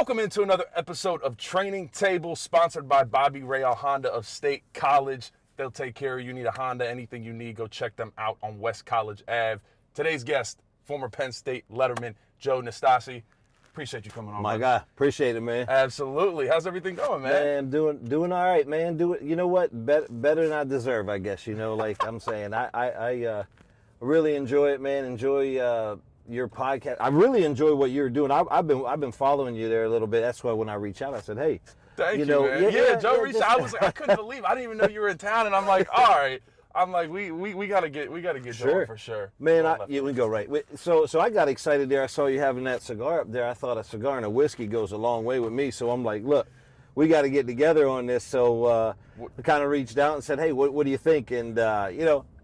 Welcome into another episode of Training Table, sponsored by Bobby Rayoff Honda of State College. They'll take care of you. Need a Honda, anything you need, go check them out on West College Ave. Today's guest, former Penn State letterman, Joe Nastasi. Appreciate you coming on, My brother. God, appreciate it, man. Absolutely. How's everything going, man? Man, doing all right, man. You know what? Better than I deserve, I guess. You know, like I'm saying, I really enjoy it, man. Enjoy your podcast. I really enjoy what you're doing. I've been following you there a little bit. That's why when I reach out, I said, hey, Thank you, know, man. Yeah, Joe reached out. I couldn't believe. I didn't even know you were in town, and I'm like, all right. I'm like, we gotta get Joe on for sure. Man, we go right. So I got excited there. I saw you having that cigar up there. I thought a cigar and a whiskey goes a long way with me. So I'm like, look, we got to get together on this. So I kind of reached out and said, hey, what do you think? And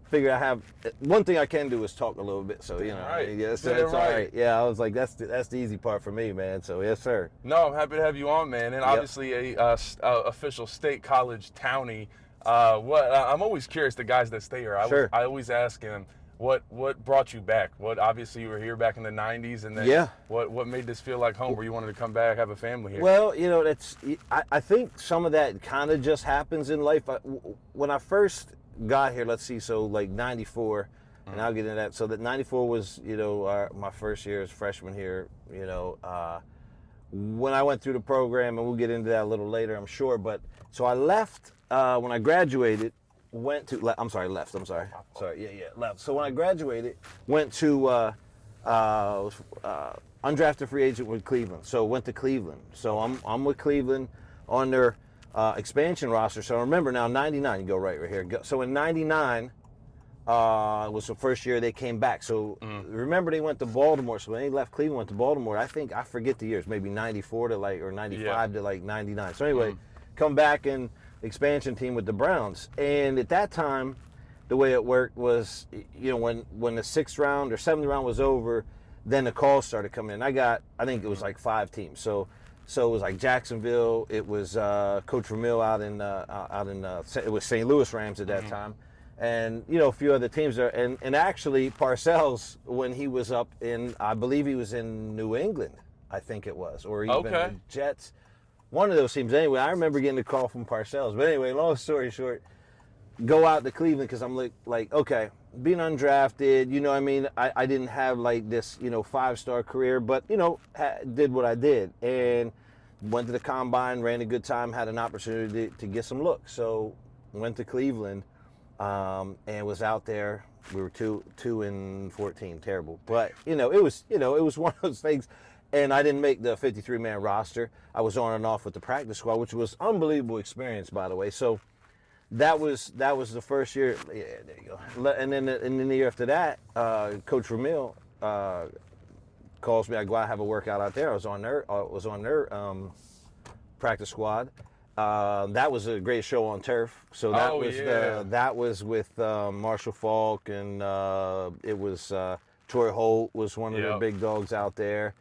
figure I have one thing I can do is talk a little bit. So right. Yes, that's all right. Yeah, I was like, that's the easy part for me, man. So yes, sir. No, I'm happy to have you on, man. And obviously a official State College townie. I'm always curious, the guys that stay here. I always ask them, what brought you back? Obviously you were here back in the 90s, and then what made this feel like home, where you wanted to come back, have a family here? Well, I think some of that kind of just happens in life. When I first got here, let's see, so like 94, and I'll get into that. So that 94 was, my first year as freshman here, when I went through the program, and we'll get into that a little later, I'm sure. But so I left when I graduated, left. So when I graduated, went to undrafted free agent with Cleveland. So went to Cleveland. So I'm with Cleveland on their expansion roster. So remember now, 99, you go right here. So in 99, was the first year they came back. So remember, they went to Baltimore. So when they left Cleveland, went to Baltimore. I forget the years, maybe 94 to or 95 to 99. So anyway, come back in expansion team with the Browns. And at that time, the way it worked was, when the 6th round or 7th round was over, then the calls started coming in. I think it was like 5 teams. So it was like Jacksonville. It was Coach Vermeil out in it was St. Louis Rams at that time, and a few other teams there. And actually Parcells, when he was up in, I believe he was in New England, I think it was, or even the Jets. One of those teams. Anyway, I remember getting a call from Parcells. But anyway, long story short, go out to Cleveland because I'm like, okay, being undrafted, I didn't have like this, 5-star career, but, did what I did. And went to the combine, ran a good time, had an opportunity to get some looks. So went to Cleveland and was out there. We were 2-14, terrible. But, it was one of those things. And I didn't make the 53-man roster. I was on and off with the practice squad, which was unbelievable experience, by the way. So that was the first year. Yeah, there you go. And then the year after that, Coach Vermeil calls me. I go out and have a workout out there. I was on their practice squad. That was a great show on turf. So that was with Marshall Falk, and it was Troy Holt was one of the big dogs out there.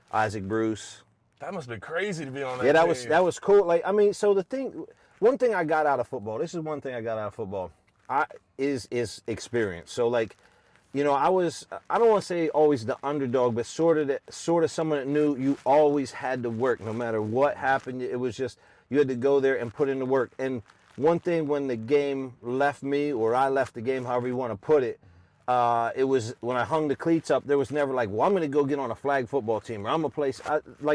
Isaac Bruce. That must have been crazy to be on that. Yeah, that was cool. So one thing I got out of football. This is one thing I got out of football. Is experience. So I don't want to say always the underdog, but sort of someone that knew you always had to work no matter what happened. It was just you had to go there and put in the work. And one thing, when the game left me, or I left the game, however you want to put it, it was when I hung the cleats up, there was never like, well, I'm going to go get on a flag football team, or I'm going to play.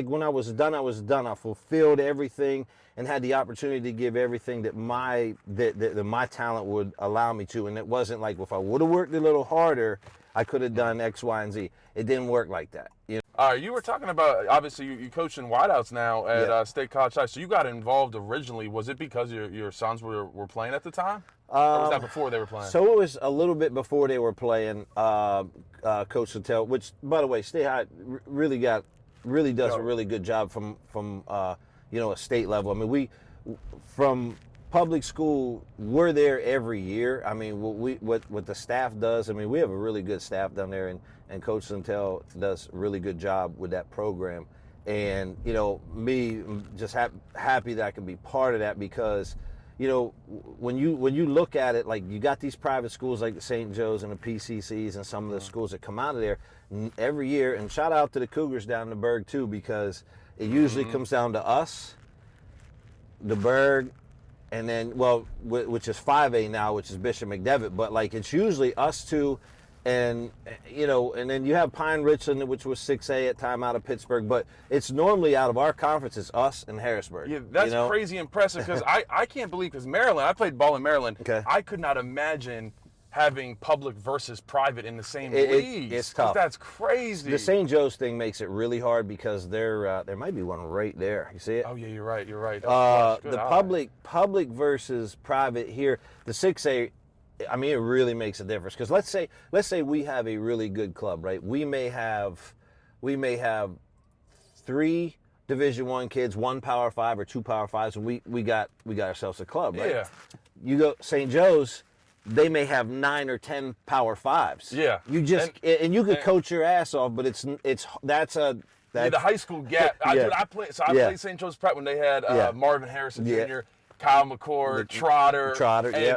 When I was done, I was done. I fulfilled everything and had the opportunity to give everything that my talent would allow me to. And it wasn't like, well, if I would have worked a little harder, I could have done X, Y, and Z. It didn't work like that. All right, you were talking about, obviously, you coach in wideouts now at State College High. So you got involved originally. Was it because your sons were playing at the time? Or was that before they were playing? So it was a little bit before they were playing. Coach Littell, which, by the way, State High really does a really good job from a state level. I mean, from public school, we're there every year. I mean, what the staff does, I mean, we have a really good staff down there, and Coach Littell does a really good job with that program. And, me just happy that I can be part of that, because when you look at it, like, you got these private schools like the St. Joe's and the PCCs and some of the schools that come out of there every year. And shout out to the Cougars down in the Berg too, because It usually comes down to us, the Berg, and then, well, which is 5A now, which is Bishop McDevitt, but like it's usually us two, and you know, and then you have Pine Richland, which was 6A at time out of Pittsburgh, but it's normally out of our conference, it's us and Harrisburg. Yeah, that's you know? crazy impressive, because I can't believe, because Maryland, I played ball in Maryland, I could not imagine having public versus private in the same league. It's tough. That's crazy. The St. Joe's thing makes it really hard because there might be one right there. You see it? Oh yeah, you're right. You're right. The public versus private here, the 6A, I mean, it really makes a difference. Because let's say we have a really good club, right? We may have 3 Division I kids, 1 Power 5 or 2 Power 5s, and we got ourselves a club, right? Yeah. You go St. Joe's, they may have 9 or 10 Power 5s. Yeah. You just and you could coach your ass off, but that's the high school gap. I played St. Joe's Prep when they had Marvin Harrison Jr., Kyle McCord, Trotter.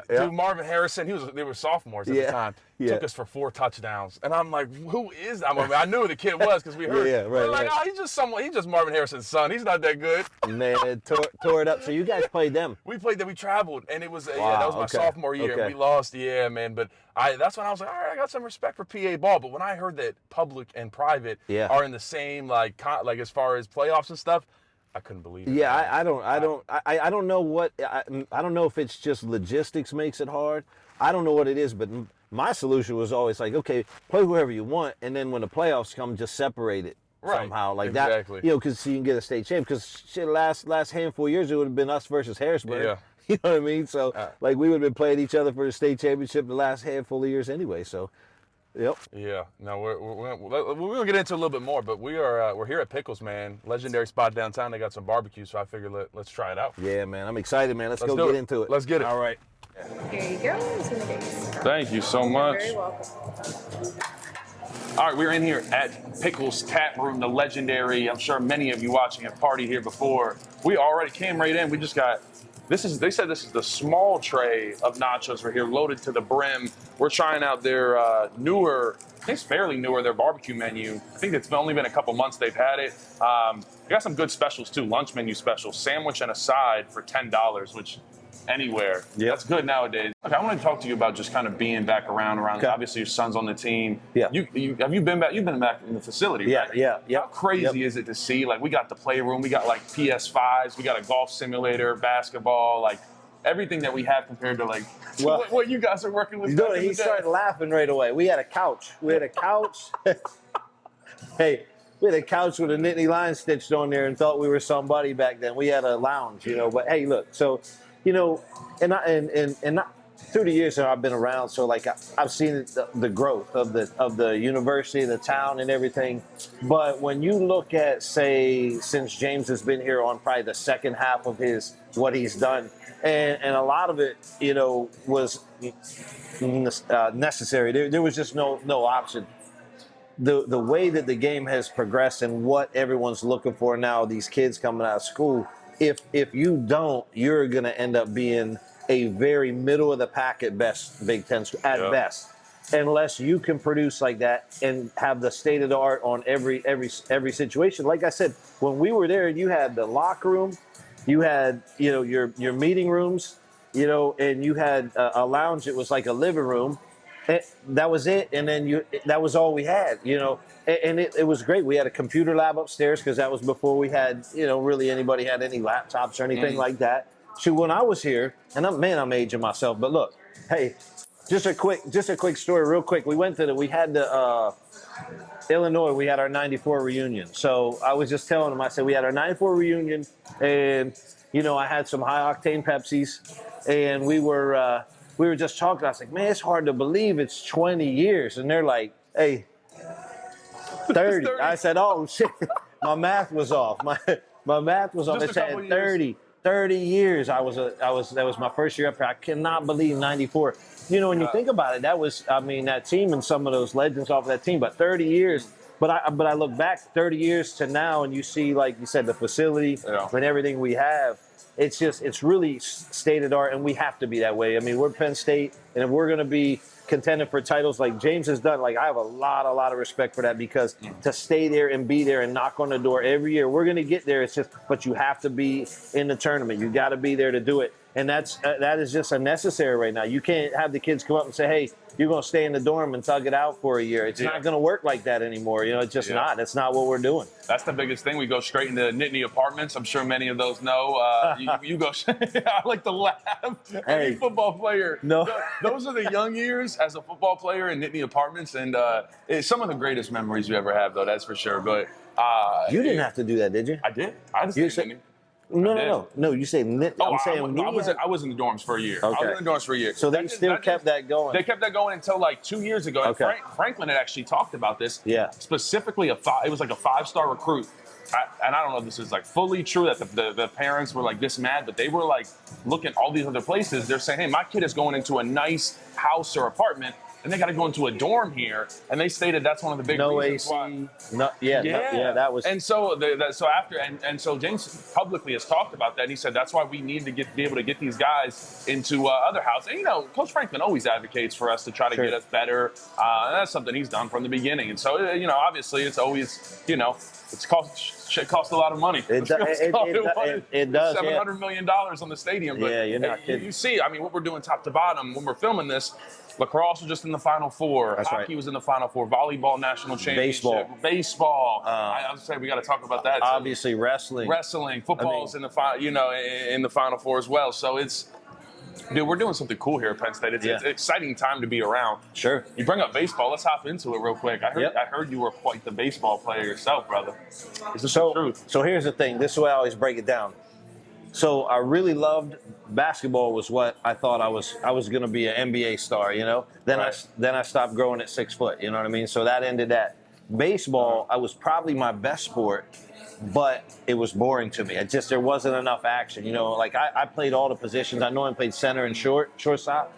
Dude, Marvin Harrison, they were sophomores at the time. Took us for 4 touchdowns. And I'm like, who is that? I knew who the kid was because we heard. We're like, oh, he's just Marvin Harrison's son. He's not that good. Man, tore it up. So you guys played them. We played them. We traveled. And it was, that was my sophomore year. And we lost, man. But that's when I was like, all right, I got some respect for PA ball. But when I heard that public and private are in the same, like as far as playoffs and stuff, I couldn't believe it. Yeah, I don't know I don't know if it's just logistics makes it hard. I don't know what it is, but my solution was always like, okay, play whoever you want, and then when the playoffs come, just separate it somehow, like that. You know, because so you can get a state champ. Because last handful of years, it would have been us versus Harrisburg. Yeah. You know what I mean? So like we would have been playing each other for the state championship the last handful of years anyway. So. Yep. Yeah. No, we're gonna get into a little bit more, but we're here at Pickles, man. Legendary spot downtown. They got some barbecue, so I figured let's try it out. Yeah, man. I'm excited, man. Let's go get into it. Let's get it. All right. Here you go. Thank you so much. You're very welcome. All right, we're in here at Pickles Tap Room, the legendary. I'm sure many of you watching have partied here before. We already came right in. We just got. They said this is the small tray of nachos right here, loaded to the brim. We're trying out their newer, I think it's fairly newer, their barbecue menu. I think it's only been a couple months they've had it. They got some good specials too, lunch menu specials, sandwich and a side for $10, which anywhere. Yeah, that's good nowadays. Okay, I want to talk to you about just kind of being back around. Okay. Obviously, your son's on the team. Yeah. Have you been back? You've been back in the facility, right? Yeah. How crazy is it to see? Like, we got the playroom, we got like PS5s, we got a golf simulator, basketball, like everything that we have compared to like what you guys are working with. He started laughing right away. We had a couch. Hey. We had a couch with a Nittany line stitched on there and thought we were somebody back then. We had a lounge, But hey, look, so. And through the years that I've been around, so like I've seen the growth of the university, the town, and everything. But when you look at, say, since James has been here on probably the second half of what he's done, and a lot of it, was necessary. There was just no option. The way that the game has progressed and what everyone's looking for now, these kids coming out of school. If you don't, you're going to end up being a very middle of the pack at best, Big Ten at best, unless you can produce like that and have the state of the art on every situation. Like I said, when we were there, you had the locker room, you had your meeting rooms, and you had a lounge. It was like a living room. That was it, and then that was all we had, and it was great. We had a computer lab upstairs because that was before we had, really anybody had any laptops or anything like that. So when I was here, and I'm aging myself, but look, hey, just a quick story, real quick. We had the Illinois. We had our '94 reunion. So I was just telling them, I said we had our '94 reunion, and I had some high octane Pepsis, and we were just talking. I was like, man, it's hard to believe it's 20 years. And they're like, hey, 30. I said, oh, shit. My math was off. My math was off. I said 30 years. That was my first year up here. I cannot believe 94. When you think about it, that team and some of those legends off of that team, but 30 years. But I look back 30 years to now, and you see, like you said, the facility and everything we have. It's really state of the art, and we have to be that way. I mean, we're Penn State, and if we're going to be contending for titles like James has done, like I have a lot of respect for that, because to stay there and be there and knock on the door every year, we're going to get there. It's just, but you have to be in the tournament. You got to be there to do it. And that is just unnecessary right now. You can't have the kids come up and say, hey, you're going to stay in the dorm and tug it out for a year. It's not going to work like that anymore. You know, it's just not. That's not what we're doing. That's the biggest thing. We go straight into Nittany Apartments. I'm sure many of those know. You go. I like to laugh. Hey, any football player. No. Those are the young years as a football player in Nittany Apartments, and it's some of the greatest memories you ever have, though. That's for sure. But you didn't have to do that, did you? I did. I just didn't. No. You say Nittany. Oh, I was in the dorms for a year. Okay. I was in the dorms for a year. So they still kept that going. They kept that going until like 2 years ago. Okay. And Franklin had actually talked about this. Yeah. Specifically, it was like a 5-star recruit. And I don't know if this is like fully true that the parents were like this mad, but they were like looking at all these other places. They're saying, hey, my kid is going into a nice house or apartment, and they got to go into a dorm here. And they stated that's one of the big reasons why. That was. And so so James publicly has talked about that. And he said that's why we need to be able to get these guys into other houses. And, you know, Coach Franklin always advocates for us to try to get us better. And that's something he's done from the beginning. And so, you know, obviously it's always, you know, shit costs a lot of money. It does. $700 million on the stadium. But you're not kidding. You see, I mean, what we're doing top to bottom when we're filming this. Lacrosse was just in the Final Four. That's Hockey right. was in the Final Four. Volleyball national championship. Baseball. I was saying we got to talk about that. Obviously, too. wrestling. Football's in the in the Final Four as well. So dude, we're doing something cool here at Penn State. It's an exciting time to be around. Sure. You bring up baseball. Let's hop into it real quick. I heard you were quite the baseball player yourself, brother. Is this the truth? So here's the thing. This is the way I always break it down. So I really loved basketball. Was what I thought I was going to be an NBA star, you know. Then I stopped growing at 6 foot, you know what I mean. So that ended that. Baseball, I was probably my best sport, but it was boring to me. There wasn't enough action, you know. Like I played all the positions. I normally played center and shortstop,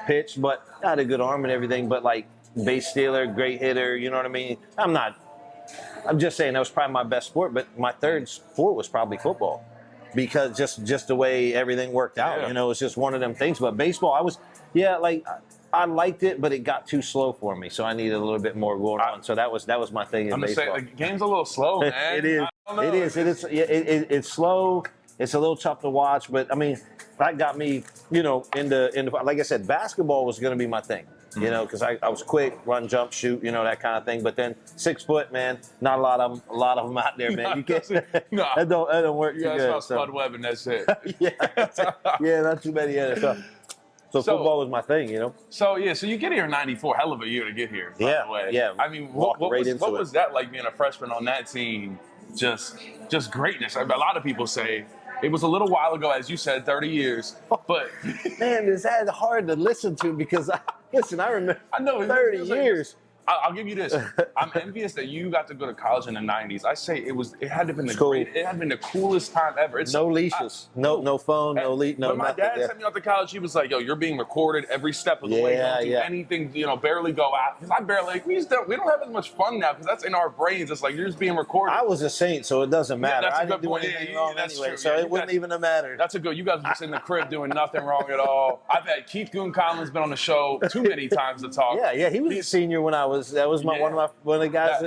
pitch, but I had a good arm and everything. But like base stealer, great hitter, you know what I mean. I'm just saying that was probably my best sport, but my third sport was probably football. Because just the way everything worked out, you know, it's just one of them things. But baseball, I liked it, but it got too slow for me, so I needed a little bit more going on. So that was my thing in baseball. I'm saying the game's a little slow, man. It is. It's slow. It's a little tough to watch, but I mean, that got me, you know, into like I said, basketball was going to be my thing. You know, because I was quick, run, jump, shoot, you know, that kind of thing. But then 6 foot, man, not a lot of them out there, man. You can't. That don't work too good. Yeah, it's about Spud Webb, and that's it. Not too many in it. So football was my thing, you know. So you get here in '94, hell of a year to get here. By the way. I mean, what was that like being a freshman on that team? Just greatness. I mean, a lot of people say. It was a little while ago, as you said, 30 years. But man, is that hard to listen to? Because I remember 30 years. I'll give you this. I'm envious that you got to go to college in the 90s. I say it had to have been it had been the coolest time ever. No leashes, no phone, no leash, no nothing. When my dad sent me off to college, he was like, yo, you're being recorded every step of the way. Don't do anything, you know, barely go out. Because I barely, we don't have as much fun now because that's in our brains. It's like you're just being recorded. I was a Saint, so it doesn't matter. I didn't do anything wrong anyway, so it wouldn't even have mattered. That's you guys were just in the crib doing nothing wrong at all. I've had Keith Goon Collins been on the show too many times to talk. Yeah, he was a senior when that was one of the guys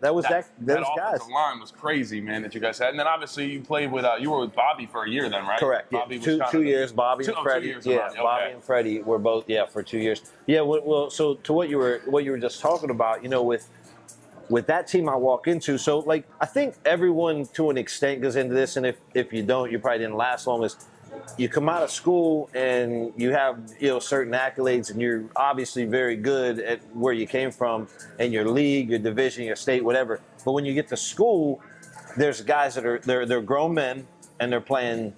that was guys. Offensive line was crazy, man, that you guys had. And then obviously you played with you were with Bobby for a year then, right? Correct. Bobby was 2 years. Bobby and Freddie. Bobby and Freddie were both for 2 years. Yeah. Well, so to what you were just talking about, you know, with that team I walk into, so like I think everyone to an extent goes into this, and if you don't, you probably didn't last long. Is you come out of school and you have, you know, certain accolades, and you're obviously very good at where you came from and your league, your division, your state, whatever. But when you get to school, there's guys that are they're grown men and they're playing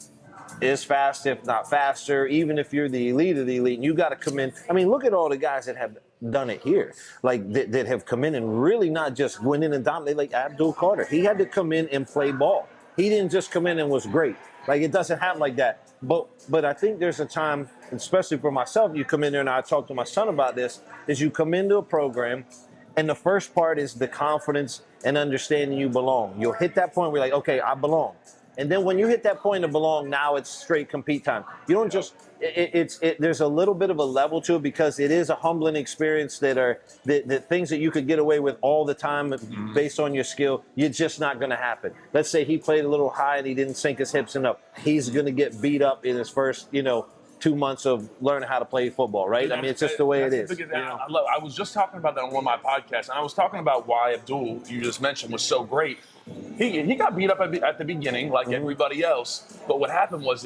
as fast, if not faster, even if you're the elite of the elite, and you got to come in. I mean, look at all the guys that have done it here, like that have come in and really not just went in and dominated, like Abdul Carter. He had to come in and play ball. He didn't just come in and was great. Like, it doesn't happen like that. But I think there's a time, especially for myself, you come in there, and I talk to my son about this, is you come into a program, and the first part is the confidence and understanding you belong. You'll hit that point where you're like, okay, I belong. And then when you hit that point of belong, now it's straight compete time. You don't just there's a little bit of a level to it because it is a humbling experience that things that you could get away with all the time based on your skill, you're just not going to happen. Let's say he played a little high and he didn't sink his hips enough. He's going to get beat up in his first, 2 months of learning how to play football, right? I mean, it's just the way it is. I was just talking about that on one of my podcasts, and I was talking about why Abdul, you just mentioned, was so great. He got beat up at the beginning, like everybody else. But what happened was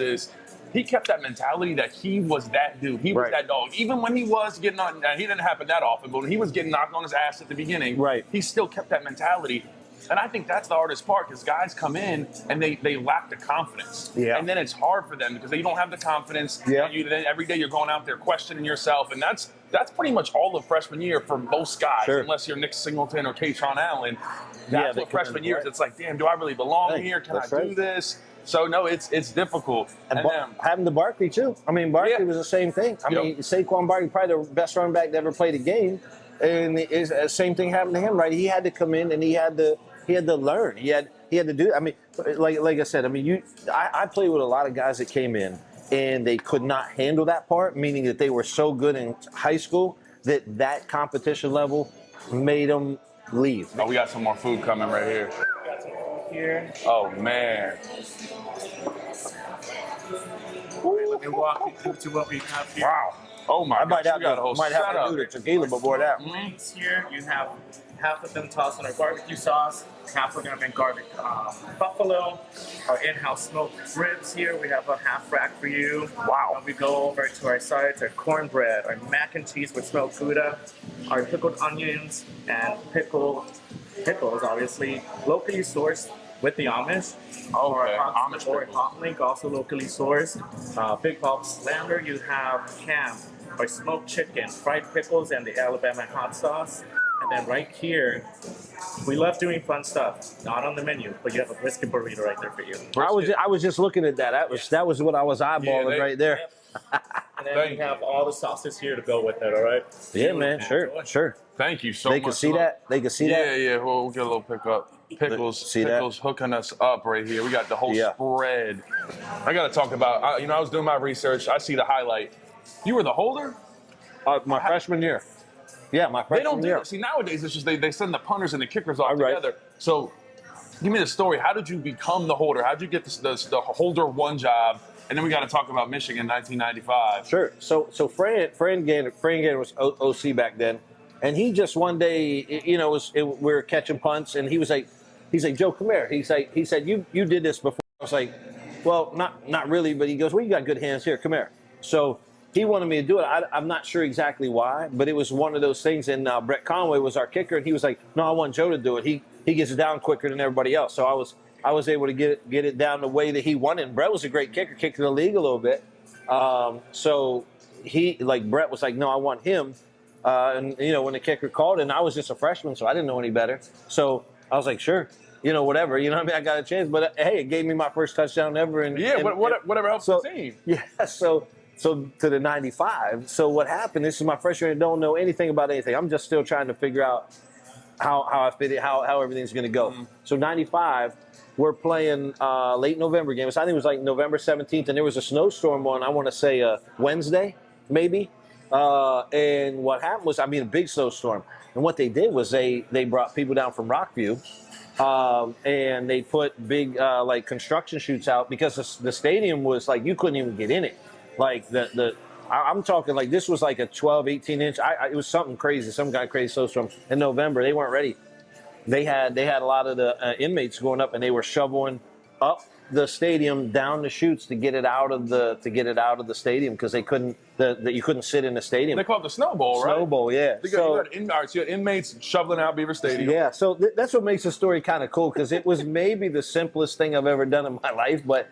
he kept that mentality that he was that dude. He was that dog. Even when he was getting on, he didn't happen that often, but when he was getting knocked on his ass at the beginning, he still kept that mentality. And I think that's the hardest part because guys come in and they lack the confidence. Yeah. And then it's hard for them because they don't have the confidence. Yeah. Then every day you're going out there questioning yourself. And that's pretty much all of freshman year for most guys, unless you're Nick Singleton or Kaytron Allen. That's what freshman year is. It's like, damn, do I really belong here? Can I do this? So, no, it's difficult. And having the Barkley, too. I mean, Barkley was the same thing. I mean, Saquon Barkley, probably the best running back that ever played a game. And the same thing happened to him, right? He had to come in and he had to learn. He had to do. I mean, like I said, I mean, I played with a lot of guys that came in and they could not handle that part, meaning that they were so good in high school that competition level made them leave. Oh, we got some more food coming right here. We got some food here. Oh man. Let me walk you through to what we have here. Wow. Oh my gosh, we got a whole might have to do the tequila before that. Wings here, you have half of them tossed in our barbecue sauce, half of them in garlic buffalo, our in-house smoked ribs here. We have a half rack for you. Wow. We go over to our sides, our cornbread, our mac and cheese with smoked Gouda, our pickled onions, and pickles, obviously, locally sourced with the Amish. Okay, Amish or hot link, also locally sourced. Big Bob's Slander, you have ham, our smoked chicken, fried pickles, and the Alabama hot sauce. And then right here, we love doing fun stuff. Not on the menu, but you have a brisket burrito right there for you. I was just looking at that. That was what I was eyeballing right there. And then we have all the sauces here to go with it. All right. Yeah, man. Sure. Thank you so much. They can see that. They can see that. Yeah. We'll get a little pickup. Pickles hooking us up right here. We got the whole spread. I got to talk about. I was doing my research. I see the highlight. You were the holder. My freshman year. Yeah, my freshman year. They don't do that. See, nowadays it's just they send the punters and the kickers off together. So, give me the story. How did you become the holder? How did you get the holder one job? And then we got to talk about Michigan, 1995. Sure. So Fran Gannon was OC back then, and he just one day, we were catching punts, and he's like, Joe, come here. He said, you did this before. I was like, well, not really, but he goes, well, you got good hands here. Come here. So he wanted me to do it. I'm not sure exactly why, but it was one of those things. And Brett Conway was our kicker, and he was like, no, I want Joe to do it. He gets it down quicker than everybody else. So I was able to get it down the way that he wanted. And Brett was a great kicker, kicked in the league a little bit. So Brett was like, no, I want him. And when the kicker called, and I was just a freshman, so I didn't know any better. So I was like, sure, whatever. What I mean? I got a chance. But hey, it gave me my first touchdown ever. And whatever helps the team. Yeah. So to the 95. So what happened? This is my freshman year. Don't know anything about anything. I'm just still trying to figure out how I fit it, how everything's going to go. Mm-hmm. So 95, we're playing late November games. I think it was like November 17th, and there was a snowstorm on, I want to say Wednesday, maybe. And what happened was, a big snowstorm. And what they did was they brought people down from Rockview, and they put big construction chutes out because the stadium was like, you couldn't even get in it. Like I'm talking like this was like a 12, 18 inch. It was something crazy, some kind of crazy snowstorm in November. They weren't ready. They had a lot of the inmates going up, and they were shoveling up the stadium down the chutes to get it out of the stadium because they couldn't. You couldn't sit in the stadium. They call it the Snow Bowl, right? Snow Bowl, yeah. So you had inmates shoveling out Beaver Stadium. Yeah, so that's what makes the story kind of cool because it was maybe the simplest thing I've ever done in my life, but.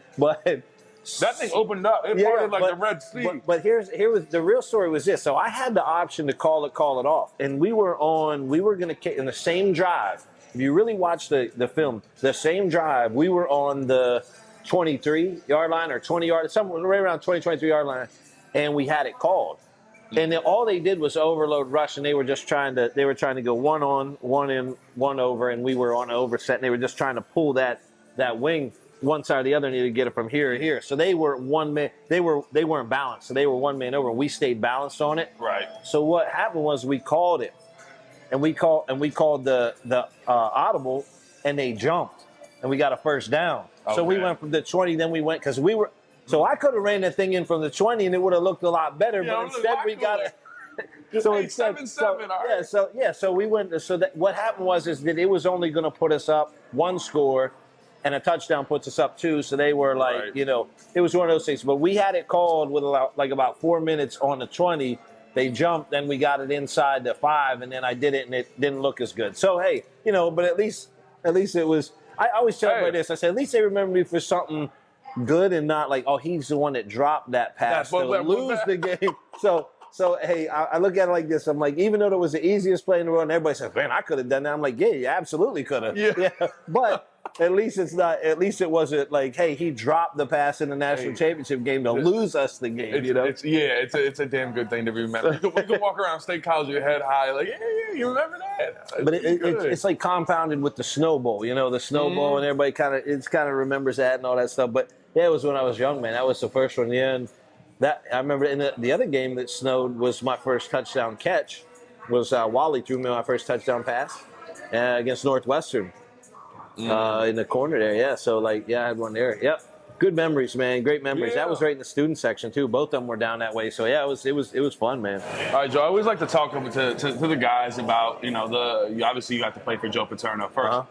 That thing opened up. It parted like the Red Sea. But here was the real story was this. So I had the option to call it off, and we were going to kick in the same drive. If you really watch the film, the same drive, we were on the 23-yard line or 20-yard, somewhere right around 23-yard line, and we had it called. And then all they did was overload rush, and they were trying to go one on, one in, one over, and we were on an overset, and they were just trying to pull that wing one side or the other needed to get it from here to here. So they were one man. They weren't balanced. So they were one man over, and we stayed balanced on it. Right. So what happened was we called it, and we called the audible, and they jumped, and we got a first down. Okay. So we went from the 20, then we went because we were. So I could have ran that thing in from the 20, and it would have looked a lot better. Yeah, but instead we got it. So it's 7-7. All right. So we went. So that what happened was that it was only going to put us up one score, and a touchdown puts us up 2. So they were like, Right. you know, it was one of those things. But we had it called with about 4 minutes on the 20. They jumped, then we got it inside the 5, and then I did it, and it didn't look as good. So hey, you know, but at least it was. I always tell everybody this. I said at least they remember me for something good and not like, oh, he's the one that dropped that pass to lose the game. So hey, I look at it like this. I'm like, even though it was the easiest play in the world, and everybody says, man, I could have done that. I'm like, yeah, you absolutely could have. Yeah. But at least it's not. At least it wasn't like, hey, he dropped the pass in the national championship game to lose us the game. You know? It's a damn good thing to remember. You can walk around State College with your head high, like, yeah, you remember that. But it's like compounded with the Snow Bowl. You know, the Snow Bowl, and everybody kind of remembers that and all that stuff. But yeah, it was when I was young, man. That was the first one. Yeah, and that I remember in the other game that snowed was my first touchdown catch. Was Wally threw me my first touchdown pass against Northwestern in the corner there. Yeah, so like I had one there. Yep, good memories, man. Great memories. Yeah. That was right in the student section too. Both of them were down that way. So yeah, it was fun, man. All right, Joe. I always like to talk to the guys about obviously you got to play for Joe Paterno first.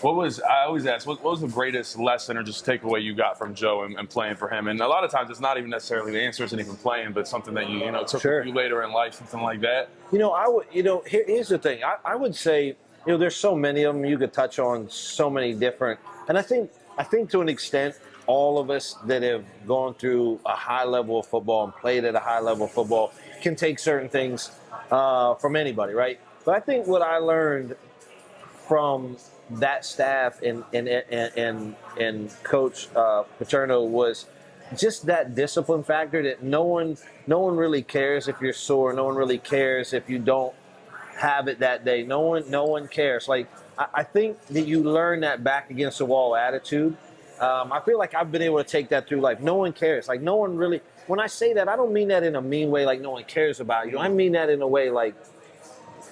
I always ask, what was the greatest lesson or just takeaway you got from Joe and playing for him? And a lot of times it's not even necessarily the answer isn't even playing, but something that you took with you later in life, something like that. Here's the thing. I would say, there's so many of them you could touch on so many different, and I think to an extent, all of us that have gone through a high level of football and played at a high level of football can take certain things from anybody, right? But I think what I learned from that staff and Coach Paterno was just that discipline factor that no one really cares if you're sore. No one really cares if you don't have it that day. No one cares. Like I think that you learn that back against the wall attitude. I feel like I've been able to take that through life. No one cares. Like no one really. When I say that, I don't mean that in a mean way. Like no one cares about you. I mean that in a way like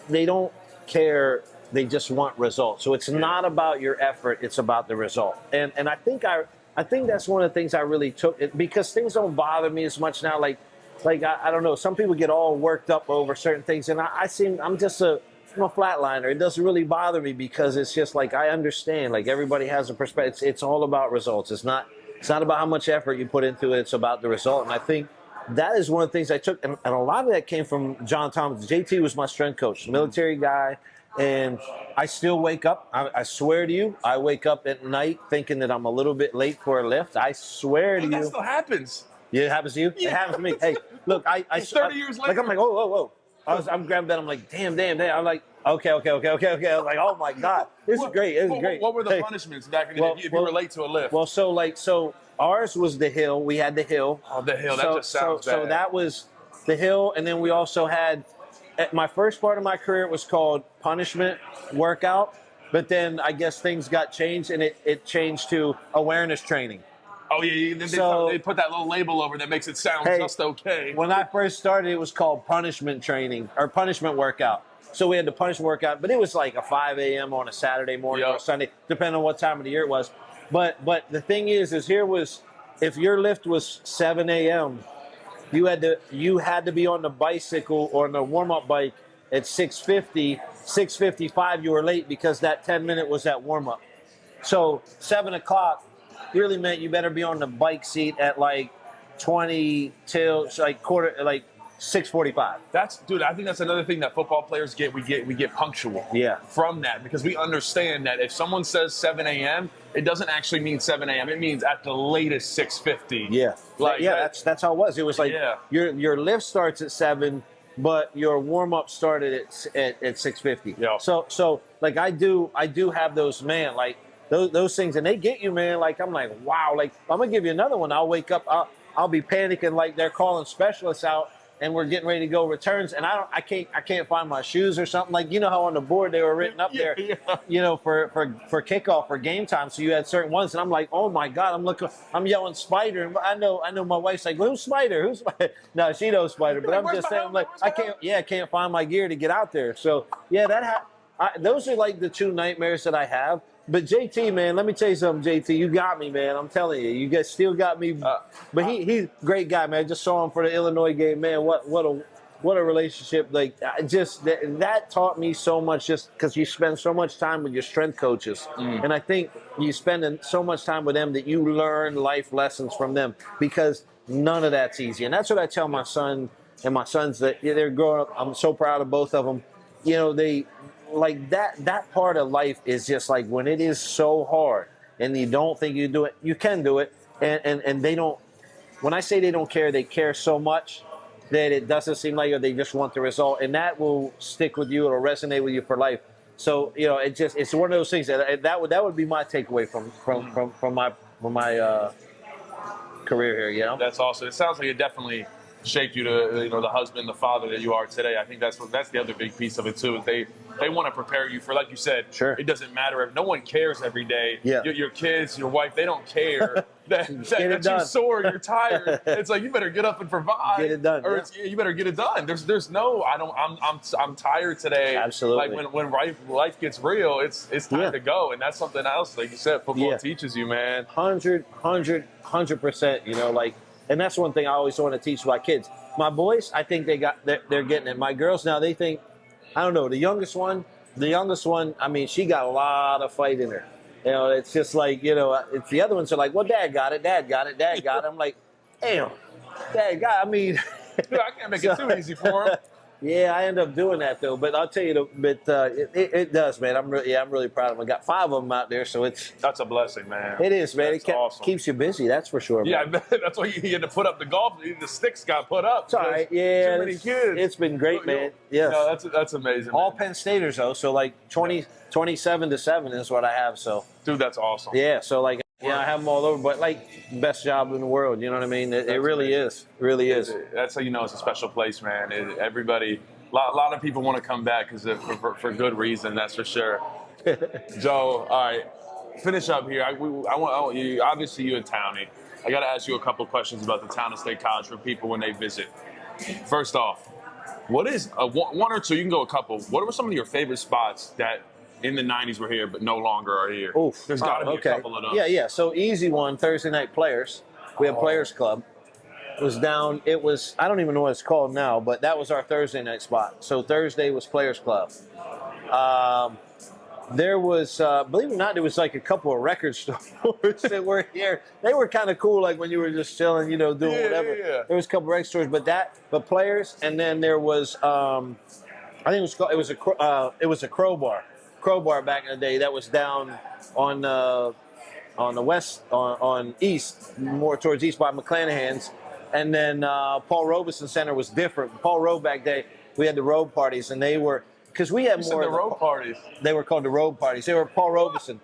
they don't care. They just want results. So it's not about your effort, it's about the result. And I think that's one of the things I really took it, because things don't bother me as much now. Like I don't know, some people get all worked up over certain things, and I'm a flatliner. It doesn't really bother me because it's just like I understand. Like everybody has a perspective. It's all about results. It's not about how much effort you put into it. It's about the result. And I think that is one of the things I took, and a lot of that came from John Thomas. JT was my strength coach, military guy. And I still wake up. I swear to you, I wake up at night thinking that I'm a little bit late for a lift. I swear to you. That still happens. Yeah, it happens to you? Yeah. It happens to me. Hey, look, I 30 years later. Like, I'm like, whoa. I'm grabbing that. I'm like, damn. I'm like, okay. I was like, oh, my God. This is great. What were the punishments back in the day if you were late to a lift? Well, so ours was the hill. We had the hill. Oh, the hill. That just sounds bad. So that was the hill. And then we also had, my first part of my career was called punishment workout, but then I guess things got changed and it changed to awareness training. Oh yeah, they put that little label over that makes it sound just okay. When I first started, it was called punishment training or punishment workout. So we had the punishment workout, but it was like a 5 a.m. on a Saturday morning or Sunday, depending on what time of the year it was. But the thing is here was, if your lift was 7 a.m., you had to be on the bicycle or on the warm-up bike at 6:50, 6:55 you were late because that 10-minute was that warm-up. So 7 o'clock really meant you better be on the bike seat at like 20 till like 6:45. I think that's another thing that football players get. We get punctual. Yeah. From that, because we understand that if someone says 7 a.m., it doesn't actually mean 7 a.m. It means at the latest 6:50. Yeah. That's how it was. It was like your lift starts at 7, but your warm up started at 6:50. Yeah. So like I do have those, man, like those things, and they get you, man. Like I'm like, wow. Like I'm gonna give you another one. I'll wake up. I'll be panicking like they're calling specialists out. and we're getting ready to go returns, and I can't find my shoes or something. Like, you know how on the board they were written up there, you know, for kickoff or game time. So you had certain ones, and I'm like, oh my God, I'm yelling Spider, and I know my wife's like, who's Spider? Who's Spider? No, she knows Spider, but I'm just saying, like, I can't find my gear to get out there. So yeah, those are like the two nightmares that I have. But JT, man, let me tell you something, JT. You got me, man. I'm telling you. You guys still got me. But he's a great guy, man. I just saw him for the Illinois game, man. What a relationship. Like, just that taught me so much, just because you spend so much time with your strength coaches. And I think you spend so much time with them that you learn life lessons from them, because none of that's easy. And that's what I tell my son and my sons, that they're growing up. I'm so proud of both of them. You know, they like that part of life is just like, when it is so hard and you don't think you do it, you can do it. And they don't, when I say they don't care, they care so much that it doesn't seem like they just want the result, and that will stick with you. It'll resonate with you for life. So, you know, it's one of those things that would be my takeaway from my career here. You know, that's awesome. It sounds like it definitely shaped you to, you know, the husband, the father that you are today. I think that's the other big piece of it too. Is they want to prepare you for, like you said. Sure. It doesn't matter if no one cares every day. Yeah. Your kids, your wife, they don't care that you're sore, you're tired. It's like, you better get up and provide. Get it done. Or you better get it done. There's no, I'm tired today. Absolutely. Like when life gets real, it's time to go, and that's something else. Like you said, football teaches you, man. 100%. You know, like. And that's one thing I always want to teach my kids. My boys, I think they're getting it. My girls now, they think, I don't know, the youngest one, I mean, she got a lot of fight in her. You know, it's just like, you know, it's the other ones are like, well, Dad got it. I'm like, damn, Dad got it. I mean. Dude, I can't make it too easy for him. Yeah, I end up doing that though. But I'll tell you, it does, man. I'm really proud of them. I got 5 of them out there, so that's a blessing, man. It is, man. That's awesome. Keeps you busy, that's for sure. Yeah, man. that's why you had to put up the golf. The sticks got put up. It's all right. Yeah, too many kids. It's been great, man. Yes. No, that's amazing. All man. Penn Staters though, so like 27-7 is what I have. So. Dude, that's awesome. Yeah, so like. Yeah, I have them all over, but like, best job in the world. You know what I mean? It really is. Really is. That's how you know it's a special place, man. Everybody, a lot of people want to come back because for good reason. That's for sure. Joe, all right, finish up here. I want you. Obviously, you're in Townie. I got to ask you a couple of questions about the Townie State College for people when they visit. First off, what is one or two? You can go a couple. What were some of your favorite spots that in the 90s were here but no longer are here? Oof. There's got to be a couple of those. Yeah. So easy one, Thursday night players. We have Players Club. It was I don't even know what it's called now, but that was our Thursday night spot. So Thursday was Players Club. There was, believe it or not, there was like a couple of record stores that were here. They were kind of cool, like when you were just chilling, you know, doing whatever. Yeah. There was a couple of record stores, but Players, and then there was, I think it was a Crowbar back in the day that was down on the west, on east, more towards east by McClanahan's, and then Paul Robeson Center was different. Paul Robe back then, we had the road parties, and they were because we had more the road parties. They were called the road parties. They were Paul Robeson.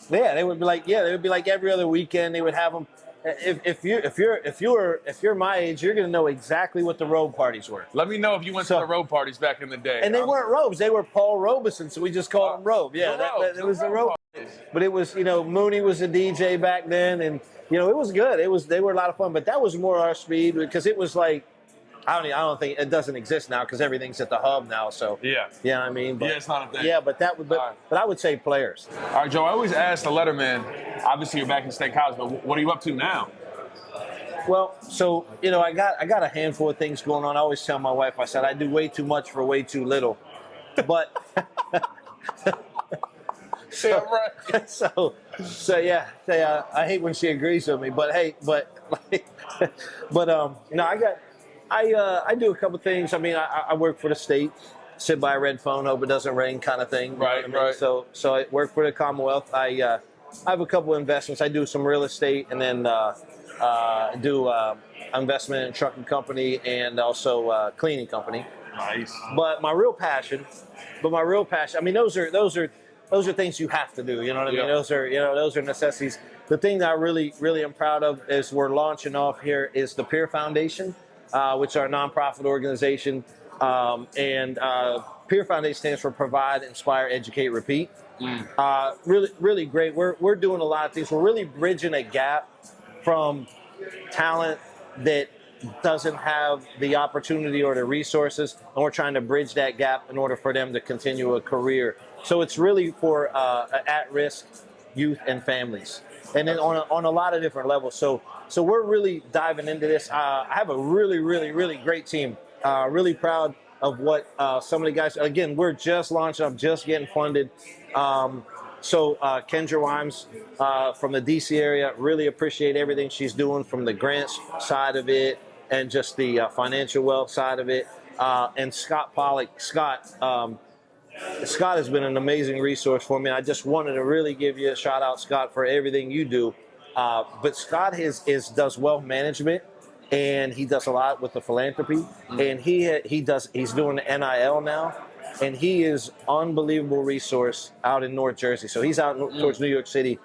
Yeah, they would be like every other weekend. They would have them. If you're my age, you're gonna know exactly what the road parties were. Let me know if you went to the road parties back in the day. And they weren't robes; they were Paul Robeson, so we just called them Robe. Yeah, it was the robe. But it was, you know, Mooney was a DJ back then, and you know, it was good. They were a lot of fun, but that was more our speed because it was like, I don't think it doesn't exist now because everything's at the hub now. So yeah, you know what I mean. But, it's not a thing. Yeah, but I would say Players. All right, Joe. I always ask the letterman. Obviously, you're back in State College, but what are you up to now? Well, so you know, I got a handful of things going on. I always tell my wife, I said I do way too much for way too little, but. So yeah, I hate when she agrees with me, but hey, I do a couple things. I mean, I work for the state, sit by a red phone, hope it doesn't rain, kind of thing. Right, you know what I mean? So I work for the Commonwealth. I have a couple of investments. I do some real estate, and then do investment in a trucking company and also cleaning company. Nice. But my real passion. I mean, those are things you have to do. You know what I mean? Those are necessities. The thing that I really am proud of is we're launching off here is the Peer Foundation. which are a nonprofit organization. And Peer Foundation stands for Provide, Inspire, Educate, Repeat. Really, really great. We're doing a lot of things. We're really bridging a gap from talent that doesn't have the opportunity or the resources, and we're trying to bridge that gap in order for them to continue a career. So it's really for at-risk youth and families, and then on a lot of different levels. So we're really diving into this. I have a really, really, really great team. Really proud of what some of the guys. Again, we're just launching up, just getting funded. So Kendra Wimes from the DC area, really appreciate everything she's doing from the grants side of it and just the financial wealth side of it. And Scott Pollock. Scott has been an amazing resource for me. I just wanted to really give you a shout out, Scott, for everything you do. But Scott does wealth management, and he does a lot with the philanthropy. And he's doing the NIL now. And he is unbelievable resource out in North Jersey. So he's out towards New York City.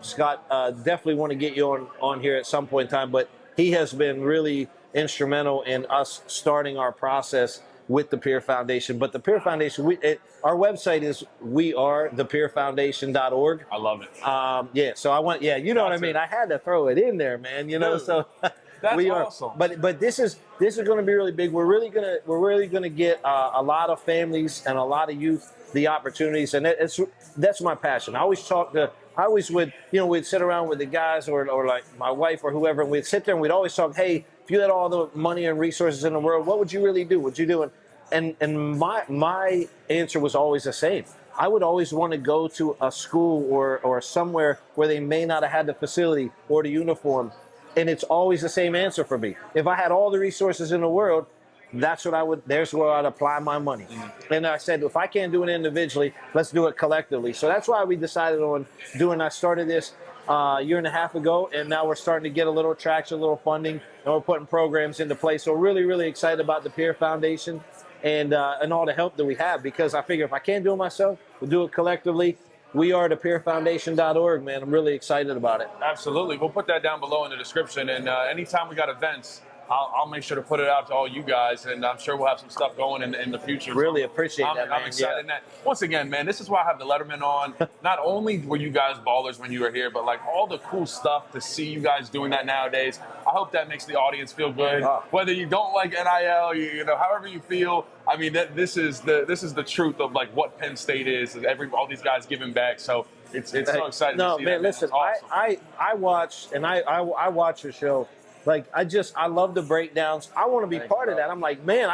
Scott, definitely want to get you on here at some point in time, but he has been really instrumental in us starting our process with the Peer Foundation. But the Peer Foundation, our website is wearethepeerfoundation.org. I love it. Yeah, so you know what I mean? I had to throw it in there, man, you know, so... That's awesome. But this is going to be really big. We're really gonna get a lot of families and a lot of youth the opportunities, and that's my passion. I always would we'd sit around with the guys or like my wife or whoever, and we'd sit there and we'd always talk. Hey, if you had all the money and resources in the world, what would you really do? What you do? And my answer was always the same. I would always want to go to a school or somewhere where they may not have had the facility or the uniform. And it's always the same answer for me. If I had all the resources in the world, there's where I'd apply my money. And I said, if I can't do it individually, let's do it collectively. So that's why we decided on I started this a year and a half ago, and now we're starting to get a little traction, a little funding, and we're putting programs into place. So really, really excited about the Peer Foundation and all the help that we have, because I figure if I can't do it myself, we'll do it collectively. We are thepeerfoundation.org, man. I'm really excited about it. Absolutely. We'll put that down below in the description. And anytime we got events, I'll make sure to put it out to all you guys. And I'm sure we'll have some stuff going in the future. Really appreciate that, man. I'm excited. Yeah. Once again, man, this is why I have the Letterman on. Not only were you guys ballers when you were here, but like all the cool stuff to see you guys doing that nowadays. I hope that makes the audience feel good. Whether you don't like NIL, you know, however you feel. I mean, this is the truth of like what Penn State is. All these guys giving back. So it's so exciting. No, to see man, that, listen. awesome. I watch and I watch your show. Like I love the breakdowns. I want to be part of that. I'm like, man,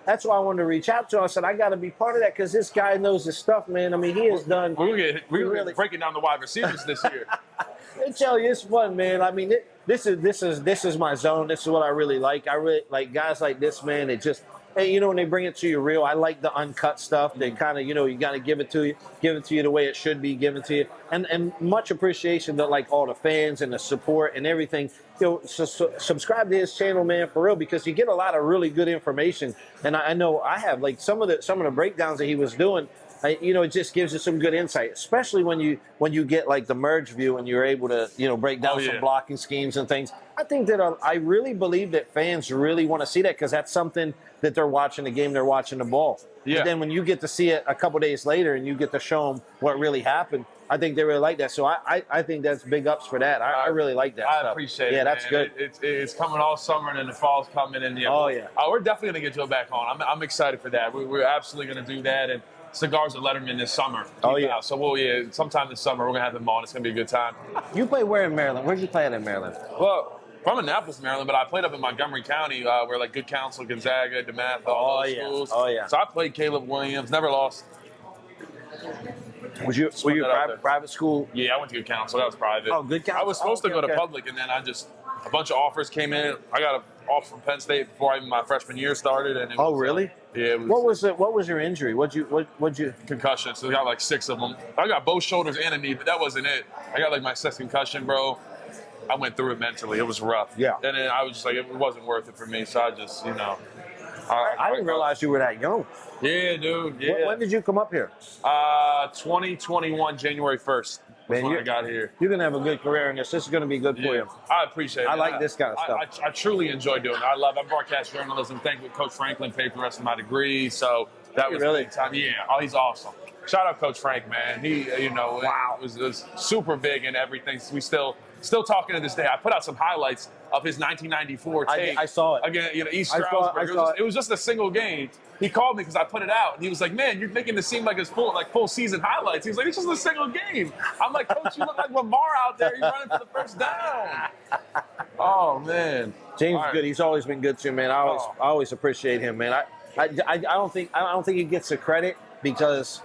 that's why I wanted to reach out to him. I said, I got to be part of that because this guy knows his stuff, man. I mean, he has done. We're really breaking down the wide receivers this year. I tell you, it's fun, man. I mean, this is my zone. This is what I really like. I really like guys like this, man. It just. Hey, when they bring it to you real, I like the uncut stuff. They kind of, you got to give it to you the way it should be given to you. And much appreciation to like all the fans and the support and everything. So subscribe to his channel, man, for real, because you get a lot of really good information. And I know I have like some of the breakdowns that he was doing. It just gives you some good insight, especially when you get like the merge view and you're able to, break down some blocking schemes and things. I think that I really believe that fans really want to see that because that's something that they're watching the game, they're watching the ball. Yeah. But then when you get to see it a couple days later and you get to show them what really happened, I think they really like that. So I think that's big ups for that. I really like that stuff. I appreciate it. Yeah, that's good. It's coming all summer and then the fall's coming. And we're definitely going to get Joe back on. I'm excited for that. We're absolutely going to do that. And Cigars of Letterman this summer. So sometime this summer we're going to have him on. It's going to be a good time. You play where in Maryland? Where'd you play at in Maryland? Well, from Annapolis, Maryland, but I played up in Montgomery County, where like Good Counsel, Gonzaga, DeMatha, all those schools. Oh yeah. So I played Caleb Williams, never lost. Were you private school? Yeah, I went to Good Counsel. That was private. Oh, Good Counsel. I was supposed to go to public, and then a bunch of offers came in. I got an offer from Penn State before even my freshman year started. And really? Yeah. What was your injury? What'd you? Concussion. So I got like 6 of them. I got both shoulders and a knee, but that wasn't it. I got like my 6th concussion, bro. I went through it mentally. It was rough. Yeah. And then I was just like, it wasn't worth it for me. So I just, I didn't realize you were that young. Yeah, dude. Yeah. When did you come up here? 2021, January 1st. Man, when I got here. You're gonna have a good career in this. This is gonna be good for you. I appreciate it. I like this kind of stuff. I truly enjoy doing it. I broadcast journalism. Thankfully, Coach Franklin paid for the rest of my degree, so that was really big time. Yeah, he's awesome. Shout out Coach Frank, man. He, wow, it was super big and everything. We still talking to this day. I put out some highlights of his 1994 tape. I saw it again. East Stroudsburg. It was just a single game. He called me because I put it out, and he was like, "Man, you're making this seem like it's full season highlights." He was like, "It's just a single game." I'm like, "Coach, you look like Lamar out there. You're running for the first down." Oh man, James is good. He's always been good to you, man. I always appreciate him, man. I don't think he gets the credit because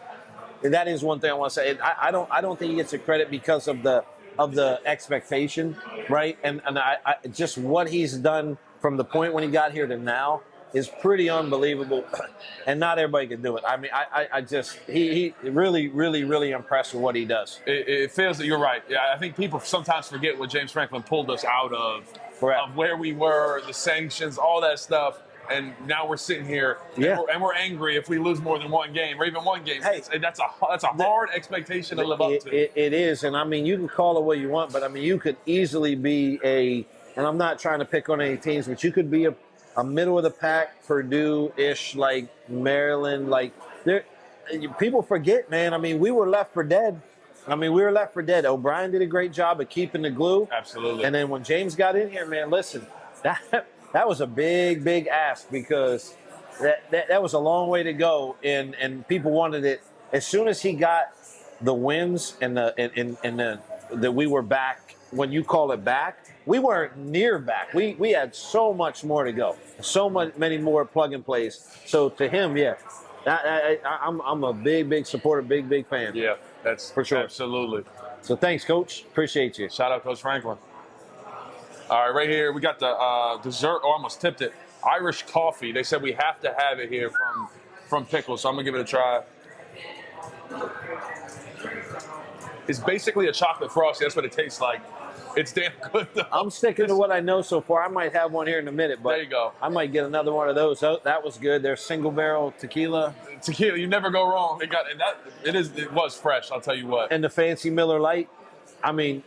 that is one thing I want to say. I don't think he gets the credit because of the expectation, right? And I just what he's done from the point when he got here to now is pretty unbelievable, and not everybody can do it. I mean, I just he really impressed with what he does. It feels that you're right. Yeah, I think people sometimes forget what James Franklin pulled us out of where we were, the sanctions, all that stuff. And now we're sitting here, and we're angry if we lose more than one game, or even one game. Hey, that's a hard expectation to live up to. It is, and I mean, you can call it what you want, but I mean, you could easily be and I'm not trying to pick on any teams, but you could be a middle of the pack, Purdue-ish, like Maryland, like people forget, man. I mean, we were left for dead. O'Brien did a great job of keeping the glue. Absolutely. And then when James got in here, man, listen, that was a big ask because that was a long way to go, and people wanted it. As soon as he got the wins and that we were back, when you call it back, we weren't near back. We had so much more to go, many more plug and plays. So to him, I'm a big supporter, big fan. Yeah, that's for sure, absolutely. So thanks, Coach. Appreciate you. Shout out, Coach Franklin. All right, right here we got the dessert. Oh, I almost tipped it. Irish coffee. They said we have to have it here from Pickles, so I'm gonna give it a try. It's basically a chocolate frosty. That's what it tastes like. It's damn good, though. I'm sticking to what I know so far. I might have one here in a minute, but there you go. I might get another one of those. Oh, that was good. They're single barrel tequila. Tequila, you never go wrong. It was fresh. I'll tell you what. And the fancy Miller Lite. I mean,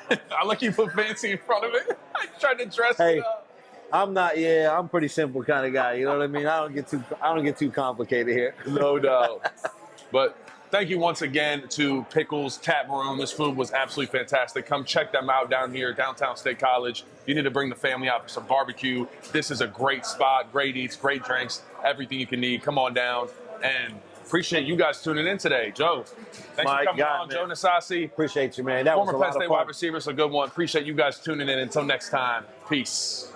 I like you put fancy in front of it. I tried to dress it up. I'm not. Yeah, I'm a pretty simple kind of guy. You know what I mean? I don't get too complicated here. No doubt. But thank you once again to Pickles Tap Room. This food was absolutely fantastic. Come check them out down here, downtown State College. You need to bring the family out for some barbecue. This is a great spot, great eats, great drinks, everything you can need. Come on down, and appreciate you guys tuning in today. Joe, thanks for coming on. Man. Joe Nastasi. Appreciate you, man. That former was a Penn State wide receiver, so good one. Appreciate you guys tuning in. Until next time, peace.